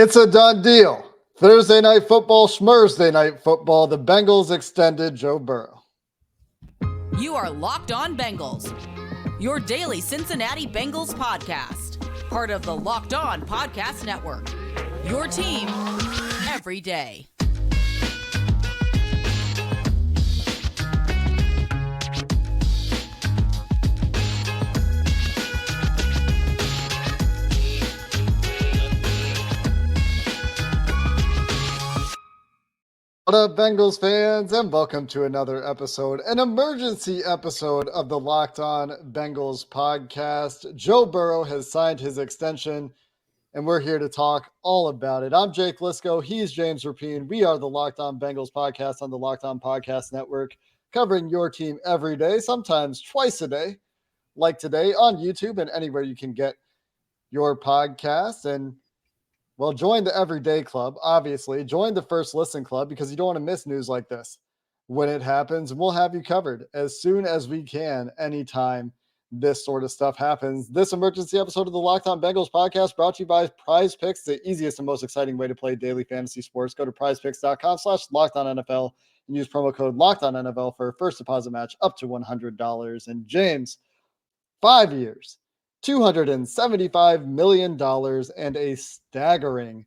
It's a done deal. Thursday night football, Schmersday night football. The Bengals extended Joe Burrow. You are Locked On Bengals, your daily Cincinnati Bengals podcast. Part of the Locked On Podcast Network, your team every day. What up, Bengals fans, and welcome to another episode, an emergency episode of the Locked On Bengals podcast. Joe Burrow has signed his extension, and we're here to talk all about it. I'm Jake Liscow. He's James Rapien. We are the Locked On Bengals podcast on the Locked On Podcast Network, covering your team every day, sometimes twice a day, like today on YouTube and anywhere you can get your podcast. And well, join the Everyday Club, obviously. Join the First Listen Club because you don't want to miss news like this when it happens. And we'll have you covered as soon as we can, anytime this sort of stuff happens. This emergency episode of the Locked On Bengals podcast brought to you by PrizePicks, the easiest and most exciting way to play daily fantasy sports. Go to prizepicks.com/LockedOnNFL and use promo code LockedOnNFL for a first deposit match up to $100. And James, 5 years. $275 million and a staggering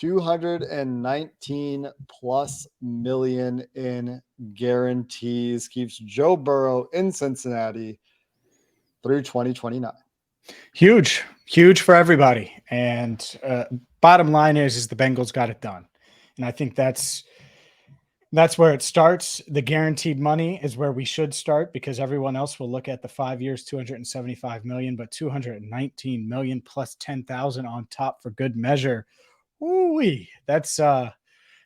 $219 plus million in guarantees keeps Joe Burrow in Cincinnati through 2029. Huge for everybody. And bottom line is the Bengals got it done. And I think that's where it starts. The guaranteed money is where we should start because everyone else will look at the 5 years, $275 million, but $219 million plus 10,000 on top for good measure. Ooh-wee. That's a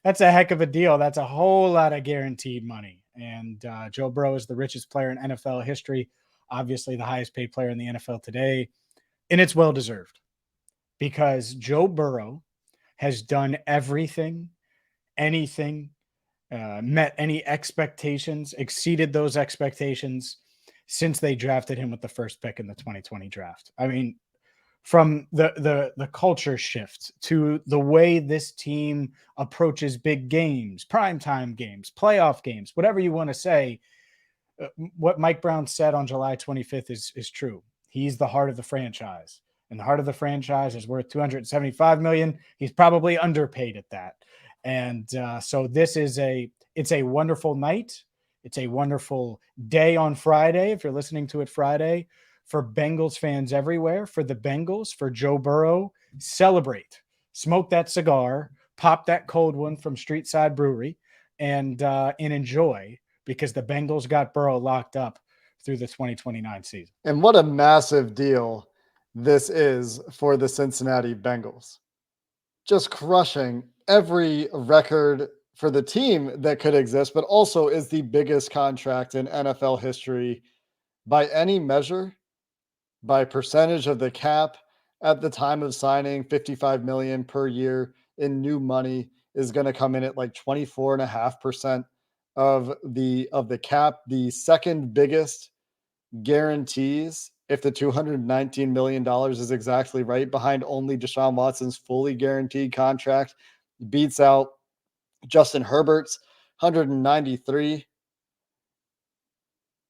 heck of a deal. That's a whole lot of guaranteed money. And Joe Burrow is the richest player in NFL history, obviously the highest paid player in the NFL today. And it's well-deserved because Joe Burrow has done everything, anything, met any expectations, exceeded those expectations since they drafted him with the first pick in the 2020 draft. I mean, from the culture shift to the way this team approaches big games, primetime games, playoff games, whatever you want to say, what Mike Brown said on July 25th is true. He's the heart of the franchise, and the heart of the franchise is worth $275 million. He's probably underpaid at that. And so this is it's a wonderful night. It's a wonderful day on Friday. If you're listening to it Friday, for Bengals fans everywhere, for the Bengals, for Joe Burrow, celebrate, smoke that cigar, pop that cold one from Street Side Brewery and enjoy because the Bengals got Burrow locked up through the 2029 season. And what a massive deal this is for the Cincinnati Bengals. Just crushing every record for the team that could exist, but also is the biggest contract in NFL history by any measure, by percentage of the cap at the time of signing. $55 million per year in new money is going to come in at like 24.5% of the cap. The second biggest guarantees, if the $219 million is exactly right, behind only Deshaun Watson's fully guaranteed contract, beats out Justin Herbert's 193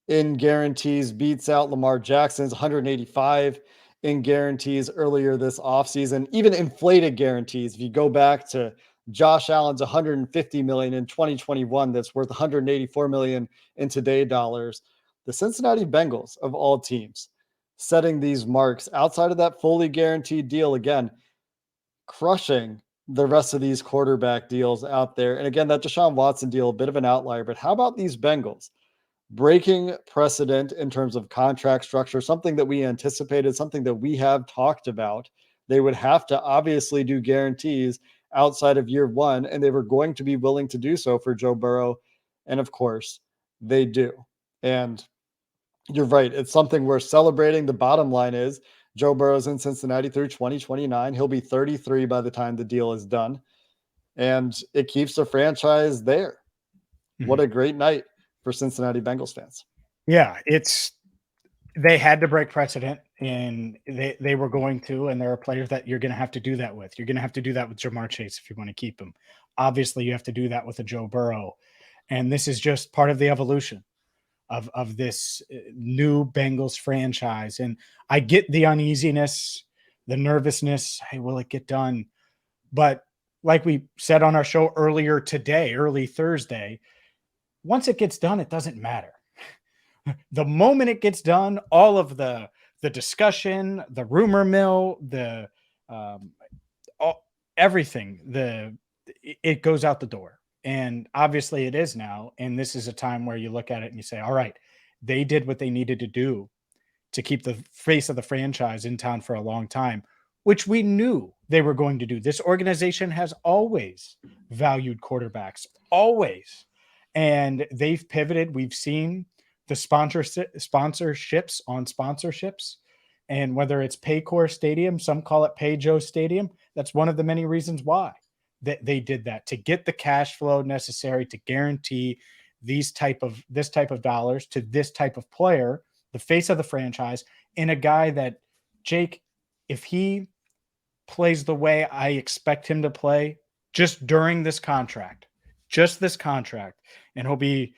in guarantees, beats out Lamar Jackson's 185 in guarantees earlier this offseason, even inflated guarantees. If you go back to Josh Allen's $150 million in 2021, that's worth $184 million in today's dollars. The Cincinnati Bengals, of all teams, setting these marks outside of that fully guaranteed deal, again, crushing the rest of these quarterback deals out there. And again, that Deshaun Watson deal, a bit of an outlier, but how about these Bengals breaking precedent in terms of contract structure, something that we anticipated, something that we have talked about? They would have to obviously do guarantees outside of year one, and they were going to be willing to do so for Joe Burrow. And of course, they do. And you're right. It's something we're celebrating. The bottom line is Joe Burrow's in Cincinnati through 2029. He'll be 33 by the time the deal is done. And it keeps the franchise there. Mm-hmm. What a great night for Cincinnati Bengals fans. Yeah, they had to break precedent. And they were going to, and there are players that you're going to have to do that with. You're going to have to do that with Jamar Chase if you want to keep him. Obviously, you have to do that with a Joe Burrow. And this is just part of the evolution of this new Bengals franchise. And I get the uneasiness, the nervousness. Hey, will it get done? But like we said on our show earlier today, early Thursday, once it gets done, it doesn't matter. The moment it gets done, all of the discussion, the rumor mill, the everything, it goes out the door. And obviously it is now. And this is a time where you look at it and you say, all right, they did what they needed to do to keep the face of the franchise in town for a long time, which we knew they were going to do. This organization has always valued quarterbacks, always. And they've pivoted. We've seen the sponsorships on sponsorships. And whether it's Paycor Stadium, some call it Pay Joe Stadium, that's one of the many reasons why they did that, to get the cash flow necessary to guarantee this type of dollars to this type of player, the face of the franchise, and a guy that, Jake, if he plays the way I expect him to play just during this contract, and he'll be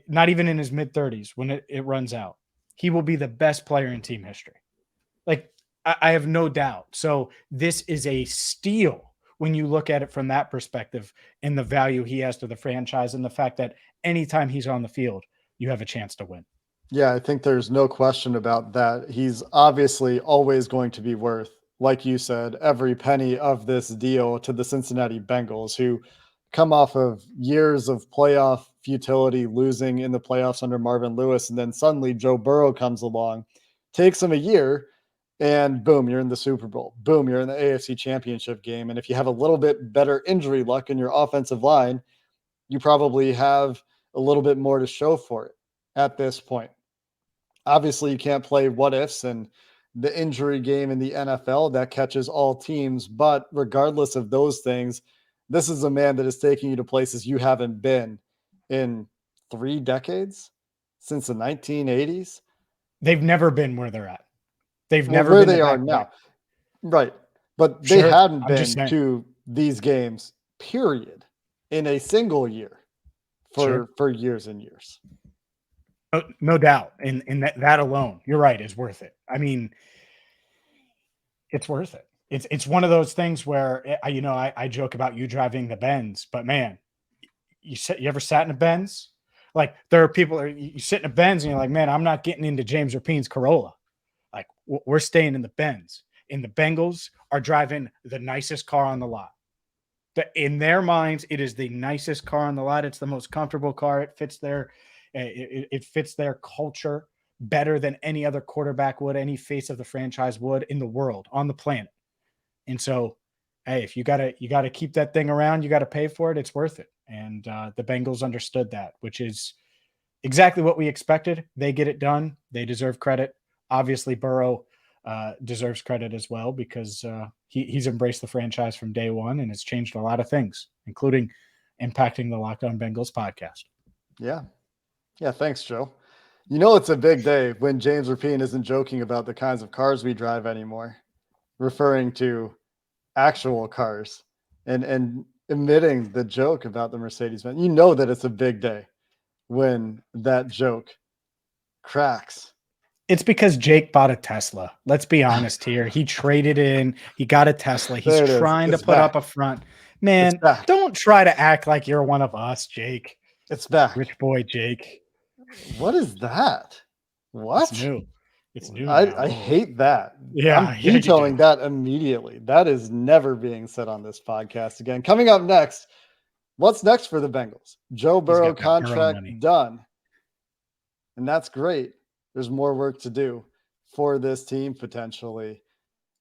not even in his mid-30s when it runs out, he will be the best player in team history. Like, I have no doubt. So this is a steal when you look at it from that perspective, and the value he has to the franchise, and the fact that anytime he's on the field, you have a chance to win. Yeah, I think there's no question about that. He's obviously always going to be worth, like you said, every penny of this deal to the Cincinnati Bengals, who come off of years of playoff futility, losing in the playoffs under Marvin Lewis. And then suddenly Joe Burrow comes along, takes him a year, and boom, you're in the Super Bowl. Boom, you're in the AFC Championship game. And if you have a little bit better injury luck in your offensive line, you probably have a little bit more to show for it at this point. Obviously, you can't play what ifs and the injury game in the NFL that catches all teams. But regardless of those things, this is a man that is taking you to places you haven't been in 3 decades, since the 1980s. They've never been where they're at. They've Well, never where been they are now. Right. But they Sure, hadn't I'm just been saying. to these games, period, in a single year for years and years. No doubt. And that alone, you're right, is worth it. I mean, it's worth it. It's one of those things where I joke about you driving the Benz, but man, you ever sat in a Benz? Like, there are people, you sit in a Benz and you're like, man, I'm not getting into James Rapine's Corolla. Like, we're staying in the Benz. And the Bengals are driving the nicest car on the lot. In their minds, it is the nicest car on the lot. It's the most comfortable car. It fits it fits their culture better than any other quarterback would, any face of the franchise would in the world, on the planet. And so, hey, if you gotta keep that thing around, you got to pay for it. It's worth it. And the Bengals understood that, which is exactly what we expected. They get it done. They deserve credit. Obviously, Burrow deserves credit as well, because he's embraced the franchise from day one, and it's changed a lot of things, including impacting the Locked On Bengals podcast. Yeah. Yeah. Thanks, Joe. You know, it's a big day when James Rapien isn't joking about the kinds of cars we drive anymore, referring to actual cars and emitting the joke about the Mercedes-Benz. You know that it's a big day when that joke cracks. It's because Jake bought a Tesla. Let's be honest here. He traded in. He got a Tesla. He's trying to put up a front. Man, don't try to act like you're one of us, Jake. It's back. Rich boy Jake. What is that? What? It's new. It's new. I hate that. Yeah. I'm vetoing that immediately. That is never being said on this podcast again. Coming up next, what's next for the Bengals? Joe Burrow contract done. And that's great. There's more work to do for this team potentially.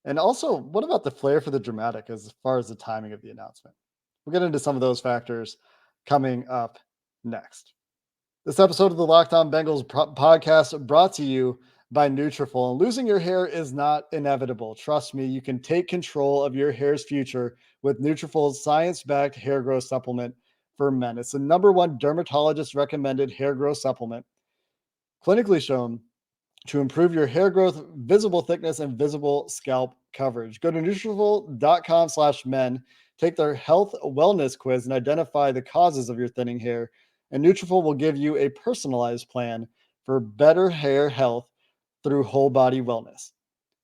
And also, what about the flair for the dramatic as far as the timing of the announcement? We'll get into some of those factors coming up next. This episode of the Locked On Bengals podcast brought to you by Nutrafol. And losing your hair is not inevitable. Trust me, you can take control of your hair's future with Nutrafol's science-backed hair growth supplement for men. It's the #1 dermatologist recommended hair growth supplement, clinically shown to improve your hair growth, visible thickness, and visible scalp coverage. Go to Nutrafol.com/men, take their health wellness quiz, and identify the causes of your thinning hair. And Nutrafol will give you a personalized plan for better hair health through whole body wellness.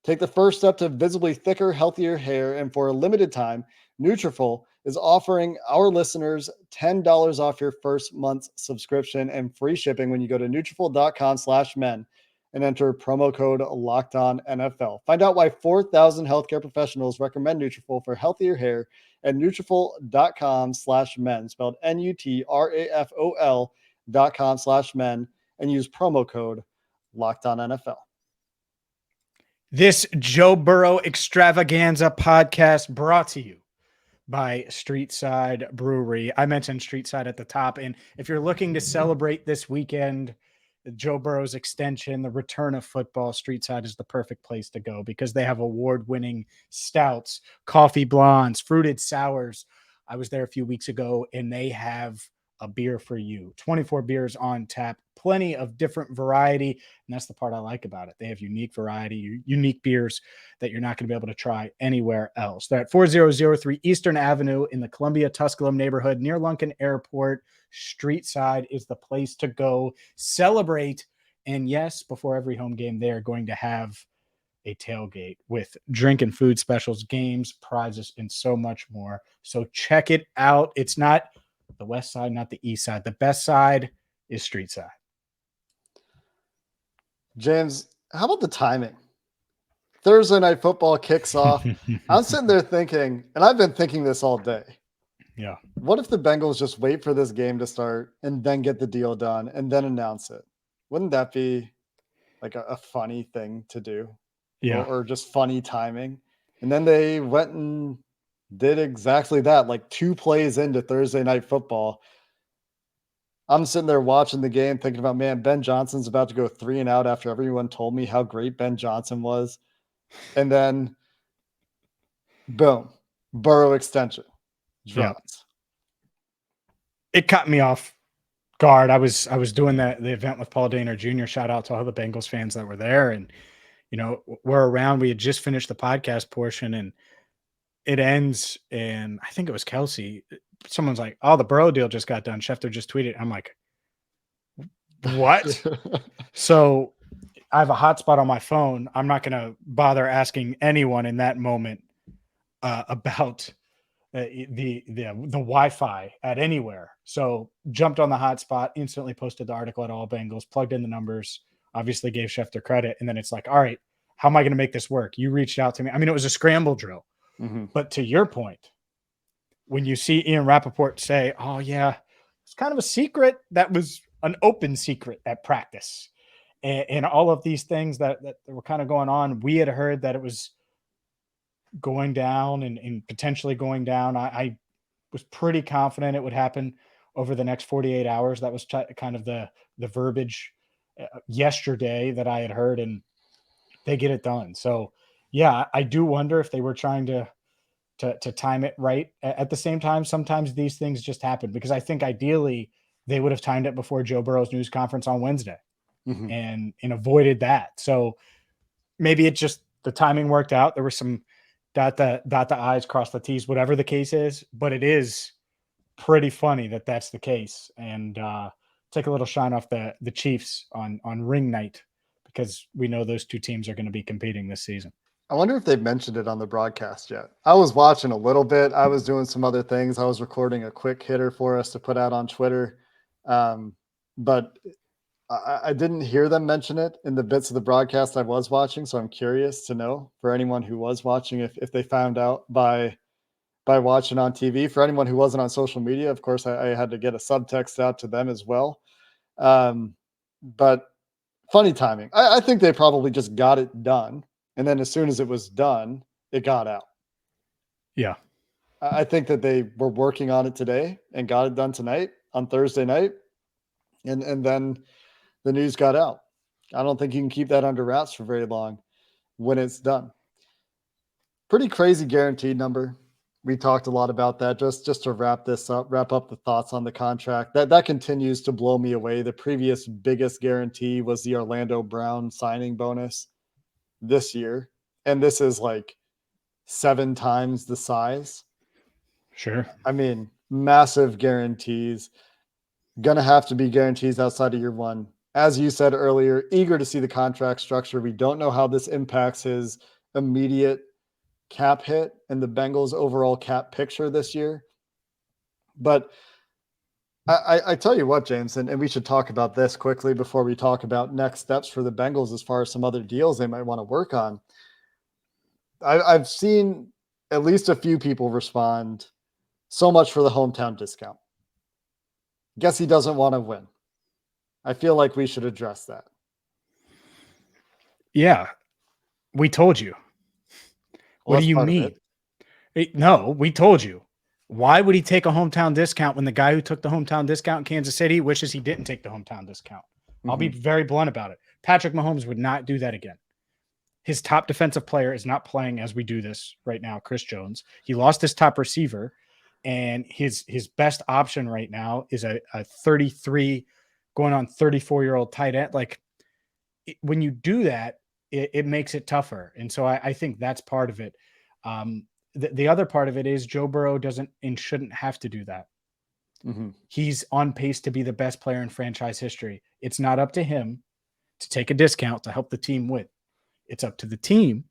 Take the first step to visibly thicker, healthier hair, and for a limited time, Nutrafol is offering our listeners $10 off your first month's subscription and free shipping when you go to Nutrafol.com/men and enter promo code LOCKEDONNFL. Find out why 4,000 healthcare professionals recommend Nutrafol for healthier hair at Nutrafol.com/men, spelled Nutrafol.com/men, and use promo code LOCKEDONNFL. This Joe Burrow extravaganza podcast brought to you by Streetside Brewery. I mentioned Streetside at the top. And if you're looking to celebrate this weekend, Joe Burrow's extension, the return of football, Streetside is the perfect place to go because they have award-winning stouts, coffee blondes, fruited sours. I was there a few weeks ago and they have a beer for you. 24 beers on tap, plenty of different variety. And that's the part I like about it. They have unique variety, unique beers that you're not going to be able to try anywhere else. They're at 4003 Eastern Avenue in the Columbia Tusculum neighborhood near Lunken Airport. Streetside is the place to go celebrate. And yes, before every home game, they are going to have a tailgate with drink and food specials, games, prizes, and so much more. So check it out. It's not the west side, not the east side. The best side is Streetside. James, how about the timing? Thursday night football kicks off. I'm sitting there thinking, and I've been thinking this all day. Yeah. What if the Bengals just wait for this game to start and then get the deal done and then announce it? Wouldn't that be like a funny thing to do? Yeah. Or just funny timing. And then they went and did exactly that, like 2 plays into Thursday night football. I'm sitting there watching the game thinking about, man, Ben Johnson's about to go 3 and out after everyone told me how great Ben Johnson was. And then, boom, Burrow extension drops. Yeah. It caught me off guard. I was doing the event with Paul Dehner Jr. Shout out to all the Bengals fans that were there. And, you know, we're around. We had just finished the podcast portion and it ends. And I think it was Kelsey. Someone's like, oh, the Burrow deal just got done. Schefter just tweeted. I'm like, what? So I have a hotspot on my phone. I'm not going to bother asking anyone in that moment about the Wi-Fi at anywhere. So jumped on the hotspot, instantly posted the article at All Bengals, plugged in the numbers, obviously gave Schefter credit. And then it's like, all right, how am I going to make this work? You reached out to me. I mean, it was a scramble drill. Mm-hmm. But to your point, when you see Ian Rappaport say, oh, yeah, it's kind of a secret that was an open secret at practice and all of these things that were kind of going on, we had heard that it was going down and potentially going down. I was pretty confident it would happen over the next 48 hours. That was kind of the verbiage yesterday that I had heard, and they get it done. So, yeah, I do wonder if they were trying to time it right. At the same time, sometimes these things just happen because I think ideally they would have timed it before Joe Burrow's news conference on Wednesday and avoided that. So maybe it just, the timing worked out. There were some dot the I's, cross the T's, whatever the case is, but it is pretty funny that that's the case. And take a little shine off the Chiefs on ring night because we know those two teams are going to be competing this season. I wonder if they've mentioned it on the broadcast yet. I was watching a little bit. I was doing some other things. I was recording a quick hitter for us to put out on Twitter. But I didn't hear them mention it in the bits of the broadcast I was watching. So I'm curious to know for anyone who was watching, if they found out by watching on TV. For anyone who wasn't on social media, of course, I had to get a subtext out to them as well. But funny timing. I think they probably just got it done. And then as soon as it was done, it got out. Yeah. I think that they were working on it today and got it done tonight on Thursday night. And then the news got out. I don't think you can keep that under wraps for very long when it's done. Pretty crazy guaranteed number. We talked a lot about that. Just to wrap up the thoughts on the contract. That continues to blow me away. The previous biggest guarantee was the Orlando Brown signing bonus this year, and this is like 7 times the size. Sure. I mean, massive guarantees. Gonna have to be guarantees outside of year one. As you said earlier, eager to see the contract structure. We don't know how this impacts his immediate cap hit and the Bengals' overall cap picture this year. But I tell you what, James, and we should talk about this quickly before we talk about next steps for the Bengals as far as some other deals they might want to work on. I've seen at least a few people respond, so much for the hometown discount. Guess he doesn't want to win. I feel like we should address that. Yeah, we told you. Well, what do you mean? No, we told you. Why would he take a hometown discount when the guy who took the hometown discount in Kansas City wishes he didn't take the hometown discount? I'll be very blunt about it. Patrick Mahomes would not do that again. His top defensive player is not playing as we do this right now, Chris Jones. He lost his top receiver, and his best option right now is a 33 going on 34-year-old tight end. Like, when you do that, it makes it tougher. And so I think that's part of it. The other part of it is Joe Burrow doesn't and shouldn't have to do that. He's on pace to be the best player in franchise history. It's not up to him to take a discount to help the team win. It's up to the team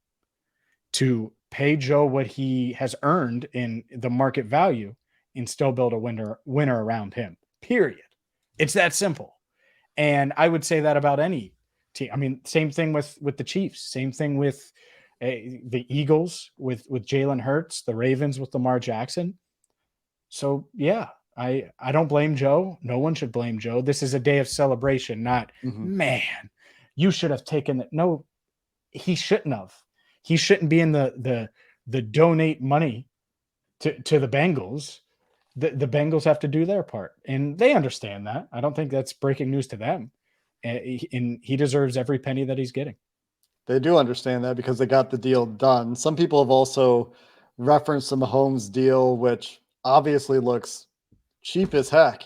to pay Joe what he has earned in the market value and still build a winner around him, period. It's that simple. And I would say that about any team. I mean, same thing with the Chiefs, same thing with the Eagles with Jalen Hurts, the Ravens with Lamar Jackson. So yeah, I don't blame Joe. No one should blame Joe. This is a day of celebration, not man, you should have taken it. No, he shouldn't have. He shouldn't be in the donate money to the Bengals. The Bengals have to do their part, and they understand that. I don't think that's breaking news to them, and he deserves every penny that he's getting. They do understand that because they got the deal done. Some people have also referenced the Mahomes deal, which obviously looks cheap as heck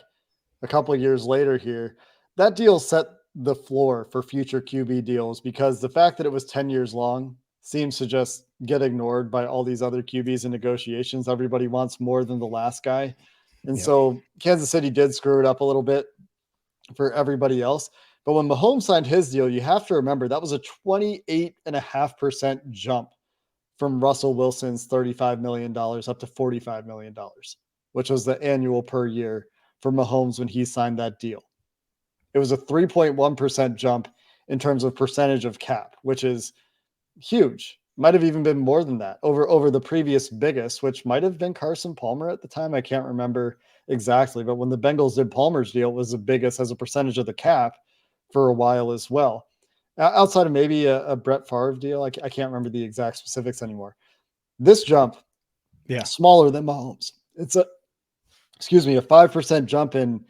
a couple of years later here. That deal set the floor for future QB deals because the fact that it was 10 years long seems to just get ignored by all these other QBs in negotiations. Everybody wants more than the last guy. And so Kansas City did screw it up a little bit for everybody else. But when Mahomes signed his deal, you have to remember that was a 28.5% jump from Russell Wilson's $35 million up to $45 million, which was the annual per year for Mahomes when he signed that deal. It was a 3.1% jump in terms of percentage of cap, which is huge. Might have even been more than that over the previous biggest, which might have been Carson Palmer at the time. I can't remember exactly, but when the Bengals did Palmer's deal, it was the biggest as a percentage of the cap for a while as well. Outside of maybe a Brett Favre deal, I can't remember the exact specifics anymore. This jump, smaller than Mahomes. It's a 5% jump in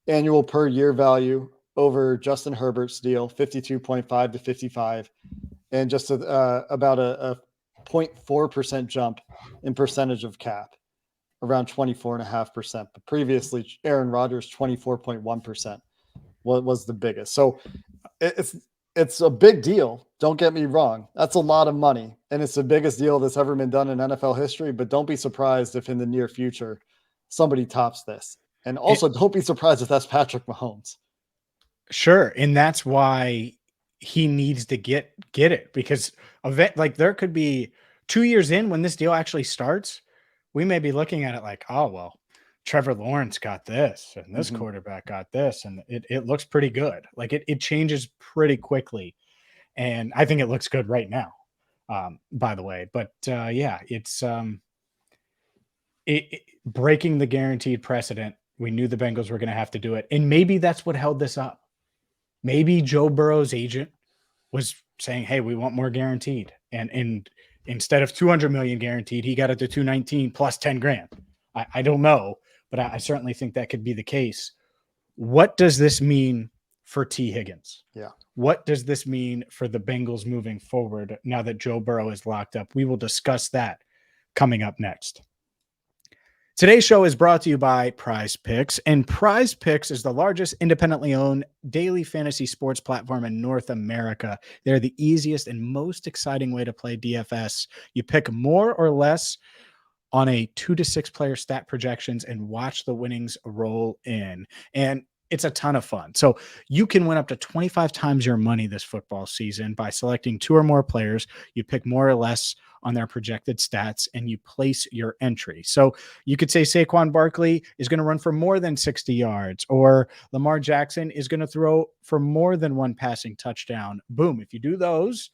annual per year value over Justin Herbert's deal, 52.5 to 55, and just about a 0.4% jump in percentage of cap, around 24.5%. But previously, Aaron Rodgers, 24.1%. Was the biggest. So it's a big deal. Don't get me wrong. That's a lot of money. And it's the biggest deal that's ever been done in NFL history. But don't be surprised if in the near future somebody tops this. And also don't be surprised if that's Patrick Mahomes. Sure. And that's why he needs to get it, because there could be 2 years in when this deal actually starts. We may be looking at it like, oh, well, Trevor Lawrence got this and this quarterback got this, and it looks pretty good. Like it changes pretty quickly. And I think it looks good right now, by the way. But it's breaking the guaranteed precedent. We knew the Bengals were going to have to do it. And maybe that's what held this up. Maybe Joe Burrow's agent was saying, hey, we want more guaranteed. And instead of 200 million guaranteed, he got it to 219 plus 10 grand. I don't know, but I certainly think that could be the case. What does this mean for Tee Higgins? Yeah. What does this mean for the Bengals moving forward now that Joe Burrow is locked up? We will discuss that coming up next. Today's show is brought to you by PrizePicks, and PrizePicks is the largest independently owned daily fantasy sports platform in North America. They're the easiest and most exciting way to play DFS. You pick more or less on a 2 to 6 player stat projections and watch the winnings roll in. And it's a ton of fun. So you can win up to 25 times your money this football season by selecting 2 or more players. You pick more or less on their projected stats and you place your entry. So you could say Saquon Barkley is going to run for more than 60 yards, or Lamar Jackson is going to throw for more than 1 passing touchdown. Boom. If you do those,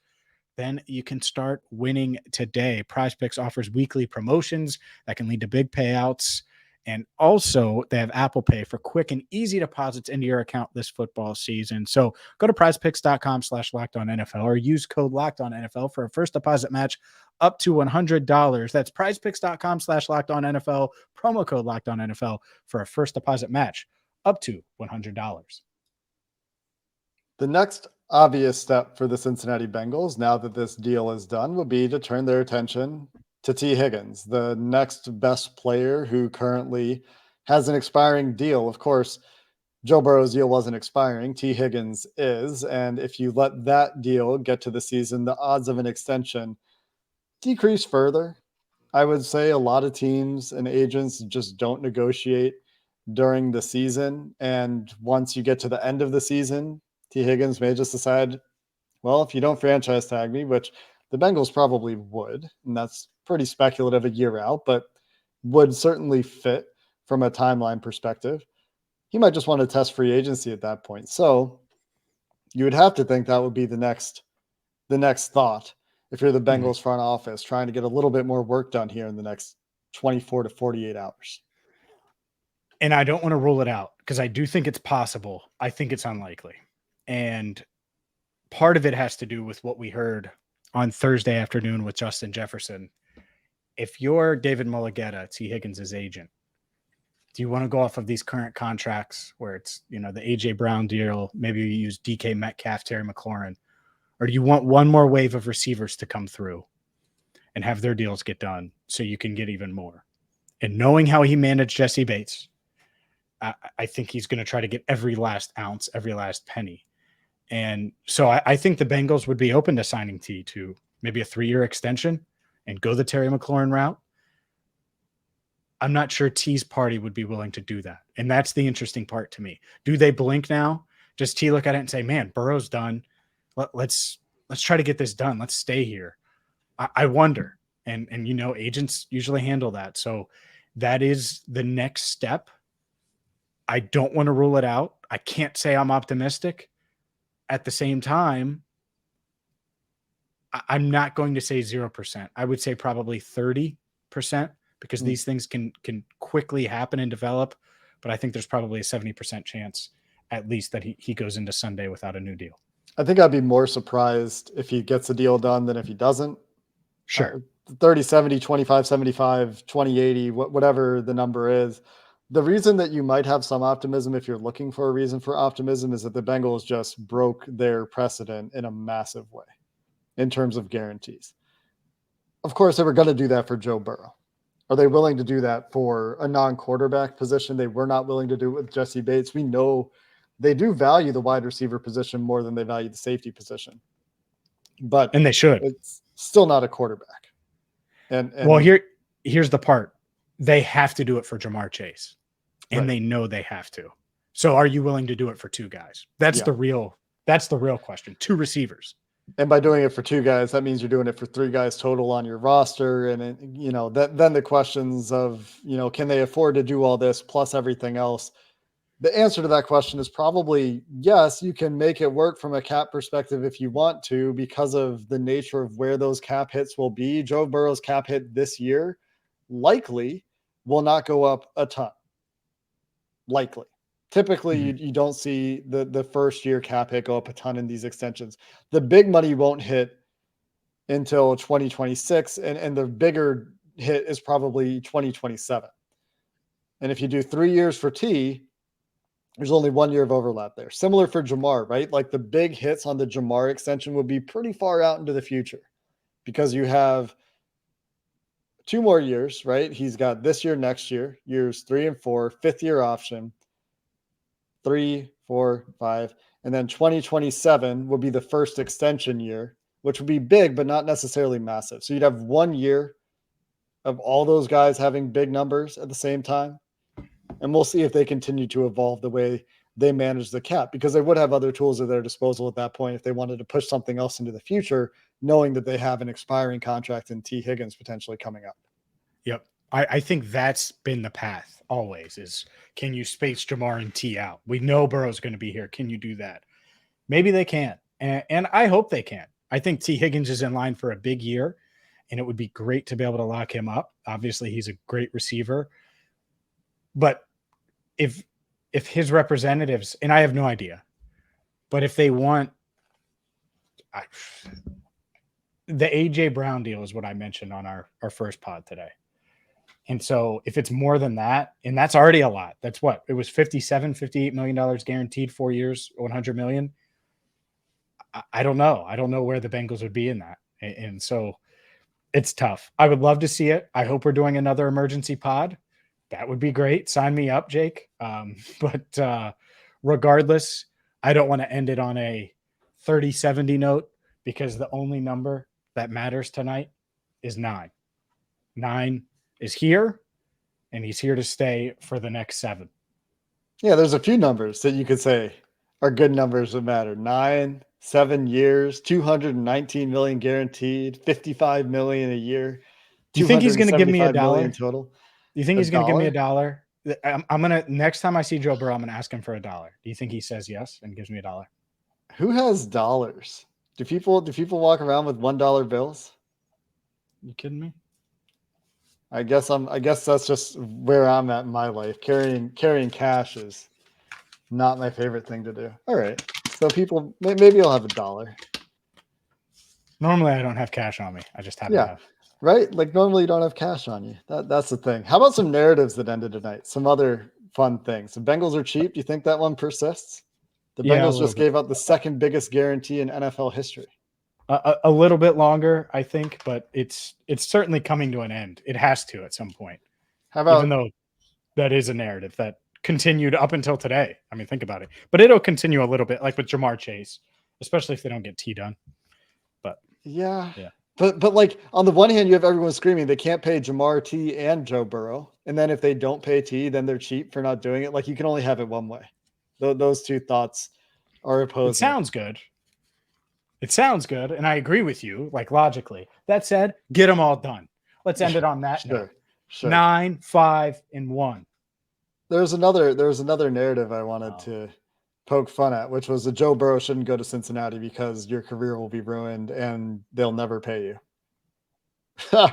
then you can start winning today. PrizePicks offers weekly promotions that can lead to big payouts. And also, they have Apple Pay for quick and easy deposits into your account this football season. So go to prizepicks.com/LockedOnNFL or use code LockedOnNFL for a first deposit match up to $100. That's prizepicks.com/LockedOnNFL, promo code LockedOnNFL for a first deposit match up to $100. The next obvious step for the Cincinnati Bengals, now that this deal is done, would be to turn their attention to Tee Higgins, the next best player who currently has an expiring deal. Of course, Joe Burrow's deal wasn't expiring. Tee Higgins is. And if you let that deal get to the season, the odds of an extension decrease further. I would say a lot of teams and agents just don't negotiate during the season. And once you get to the end of the season, Tee Higgins may just decide, well, if you don't franchise tag me, which the Bengals probably would, and that's pretty speculative a year out, but would certainly fit from a timeline perspective, he might just want to test free agency at that point. So you would have to think that would be the next thought if you're the Bengals front office, trying to get a little bit more work done here in the next 24 to 48 hours. And I don't want to rule it out because I do think it's possible. I think it's unlikely. And part of it has to do with what we heard on Thursday afternoon with Justin Jefferson. If you're David Mulligetta, Tee Higgins' agent, do you want to go off of these current contracts where it's, the AJ Brown deal, maybe you use DK Metcalf, Terry McLaurin, or do you want one more wave of receivers to come through and have their deals get done so you can get even more? And knowing how he managed Jesse Bates, I think he's going to try to get every last ounce, every last penny. And so I think the Bengals would be open to signing T to maybe a 3-year extension and go the Terry McLaurin route. I'm not sure T's party would be willing to do that. And that's the interesting part to me. Do they blink now? Does T look at it and say, man, Burrow's done. Let's try to get this done. Let's stay here. I wonder. And agents usually handle that. So that is the next step. I don't want to rule it out. I can't say I'm optimistic. At the same time, I'm not going to say 0%. I would say probably 30% because these things can quickly happen and develop. But I think there's probably a 70% chance at least that he goes into Sunday without a new deal. I think I'd be more surprised if he gets a deal done than if he doesn't. Sure. 30-70, 25-75, 20-80, whatever the number is. The reason that you might have some optimism, if you're looking for a reason for optimism, is that the Bengals just broke their precedent in a massive way in terms of guarantees. Of course, they were going to do that for Joe Burrow. Are they willing to do that for a non-quarterback position? They were not willing to do it with Jesse Bates. We know they do value the wide receiver position more than they value the safety position. And they should. It's still not a quarterback. And well, here's the part. They have to do it for Jamar Chase. And They know they have to. So are you willing to do it for 2 guys? That's the real question. 2 receivers. And by doing it for 2 guys, that means you're doing it for 3 guys total on your roster. And then the questions of, can they afford to do all this plus everything else? The answer to that question is probably yes, you can make it work from a cap perspective if you want to, because of the nature of where those cap hits will be. Joe Burrow's cap hit this year likely will not go up a ton. Likely. Typically, you don't see the first year cap hit go up a ton in these extensions. The big money won't hit until 2026, and the bigger hit is probably 2027. And if you do 3 years for T, there's only 1 year of overlap there. Similar for Jamar, right? Like the big hits on the Jamar extension would be pretty far out into the future because you have 2 more years, right? He's got this year, next year, years 3 and 4, 5th-year option, 3, 4, 5, and then 2027 will be the first extension year, which would be big, but not necessarily massive. So you'd have 1 year of all those guys having big numbers at the same time. And we'll see if they continue to evolve the way they manage the cap, because they would have other tools at their disposal at that point if they wanted to push something else into the future, knowing that they have an expiring contract in Tee Higgins potentially coming up. Yep. I think that's been the path always is, can you space Jamar and T out? We know Burrow's going to be here. Can you do that? Maybe they can. And I hope they can. I think Tee Higgins is in line for a big year, and it would be great to be able to lock him up. Obviously, he's a great receiver. But if his representatives, and I have no idea, but if they want the AJ Brown deal is what I mentioned on our first pod today. And so if it's more than that, and that's already a lot, that's what it was, $58 million guaranteed, 4 years, 100 million. I don't know. I don't know where the Bengals would be in that. And so it's tough. I would love to see it. I hope we're doing another emergency pod. That would be great. Sign me up, Jake. But regardless, I don't want to end it on a 30-70 note, because the only number that matters tonight is 9. 9 is here, and he's here to stay for the next 7. Yeah, there's a few numbers that you could say are good numbers that matter. 9, 7 years, 219 million guaranteed, 55 million a year. Do you think he's going to give me $1 total? Do you think he's going to give me $1? I'm going to, next time I see Joe Burrow, I'm going to ask him for $1. Do you think he says yes and gives me $1? Who has dollars? Do people walk around with $1 bills? You kidding me? I guess that's just where I'm at in my life. Carrying cash is not my favorite thing to do. All right. So people, maybe I'll have $1. Normally I don't have cash on me. I just happen to have. Right? Like normally you don't have cash on you. That's the thing. How about some narratives that ended tonight? Some other fun things. The Bengals are cheap. Do you think that one persists? The Bengals just gave out the second biggest guarantee in NFL history. A little bit longer, I think, but it's certainly coming to an end. It has to at some point. How about, even though that is a narrative that continued up until today. I mean, think about it. But it'll continue a little bit, like with Jamar Chase, especially if they don't get T done. But yeah. But like on the one hand, you have everyone screaming they can't pay Jamar, T, and Joe Burrow, and then if they don't pay T, then they're cheap for not doing it. Like you can only have it one way. Those two thoughts are opposed. It sounds good, and I agree with you, like logically. That said, get them all done. Let's end it on that note. Sure. 9, 5, and 1. There's another narrative I wanted to poke fun at, which was that Joe Burrow shouldn't go to Cincinnati because your career will be ruined and they'll never pay you.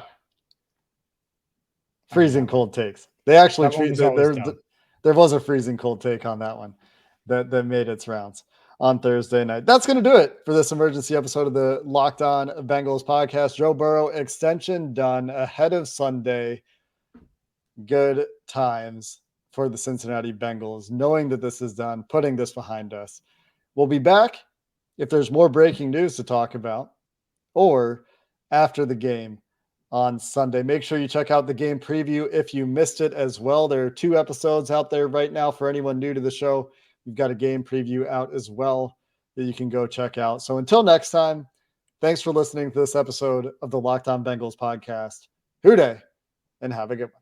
Freezing cold takes. They actually there was a freezing cold take on that one that made its rounds on Thursday night. That's going to do it for this emergency episode of the Locked On Bengals podcast. Joe Burrow extension done ahead of Sunday. Good times for the Cincinnati Bengals, knowing that this is done, putting this behind us. We'll be back if there's more breaking news to talk about, or after the game on Sunday. Make sure you check out the game preview if you missed it as well. There are 2 episodes out there right now for anyone new to the show. We've got a game preview out as well that you can go check out. So until next time, thanks for listening to this episode of the Locked On Bengals podcast. Hoo day, and have a good one.